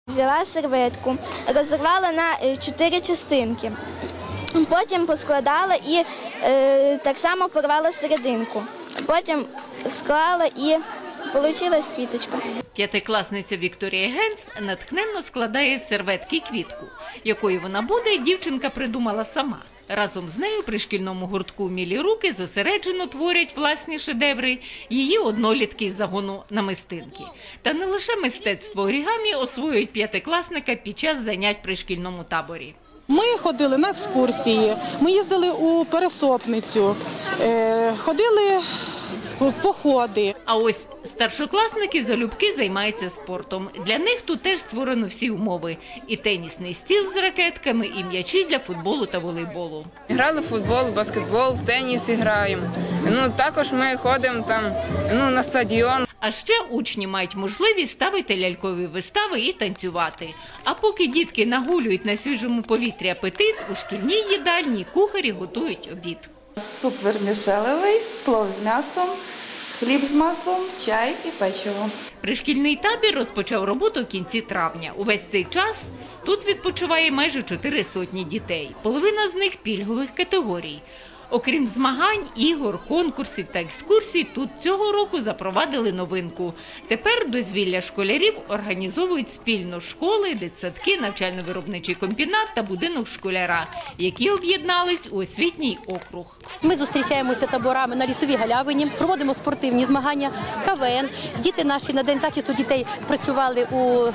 Взяла серветку, розірвала на 4 частинки, потім поскладала і так само порвала серединку. Потім склала і вийшла квіточка. П'ятикласниця Вікторія Генц натхненно складає з серветки квітку. Якою вона буде, дівчинка придумала сама. Разом з нею при шкільному гуртку «Мілі руки» зосереджено творять власні шедеври її однолітки з загону намистинки. Та не лише мистецтво орігамі освоюють п'ятикласника під час занять при шкільному таборі. Ми ходили на екскурсії, ми їздили у Пересопницю, ходили в походи. А ось старшокласники залюбки займаються спортом. Для них тут теж створено всі умови. І тенісний стіл з ракетками, і м'ячі для футболу та волейболу. Грали в футбол, баскетбол, в теніс граємо. Також ми ходимо на стадіон. А ще учні мають можливість ставити лялькові вистави і танцювати. А поки дітки нагулюють на свіжому повітрі апетит, у шкільній їдальні кухарі готують обід. Суп вермішелевий, плов з м'ясом, хліб з маслом, чай і печиво. Пришкільний табір розпочав роботу в кінці травня. Увесь цей час тут відпочиває майже 400 дітей. Половина з них пільгових категорій. Окрім змагань, ігор, конкурсів та екскурсій, тут цього року запровадили новинку. Тепер дозвілля школярів організовують спільно школи, дитсадки, навчально-виробничий комбінат та будинок школяра, які об'єднались у освітній округ. Ми зустрічаємося таборами на Лісовій галявині, проводимо спортивні змагання, КВН. Діти наші на День захисту дітей працювали у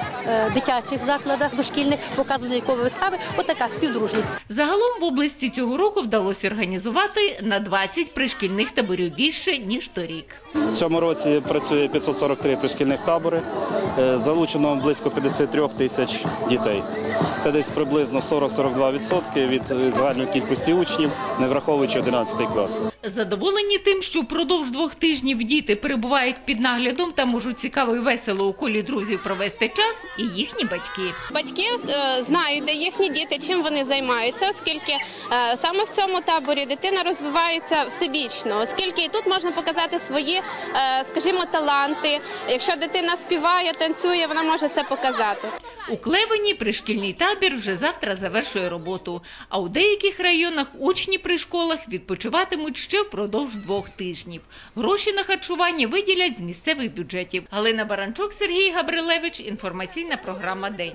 дитячих закладах дошкільних, показували лялькові вистави. Отака співдружність. Загалом в області цього року вдалося організувати на 20 пришкільних таборів більше, ніж торік. В цьому році працює 543 пришкільних табори, залучено близько 53 тисяч дітей. Це десь приблизно 40-42% від загальної кількості учнів, не враховуючи 11 клас. Задоволені тим, що впродовж 2 тижнів діти перебувають під наглядом та можуть цікаво і весело у колі друзів провести час, і їхні батьки. Батьки знають, де їхні діти, чим вони займаються, оскільки саме в цьому таборі дитина розвивається всебічно, оскільки і тут можна показати свої, скажімо, таланти. Якщо дитина співає, танцює, вона може це показати. У Клевені пришкільний табір вже завтра завершує роботу, а у деяких районах учні при школах відпочиватимуть ще впродовж 2 тижнів. Гроші на харчування виділять з місцевих бюджетів. Галина Баранчук, Сергій Габрилевич, інформаційна програма «День».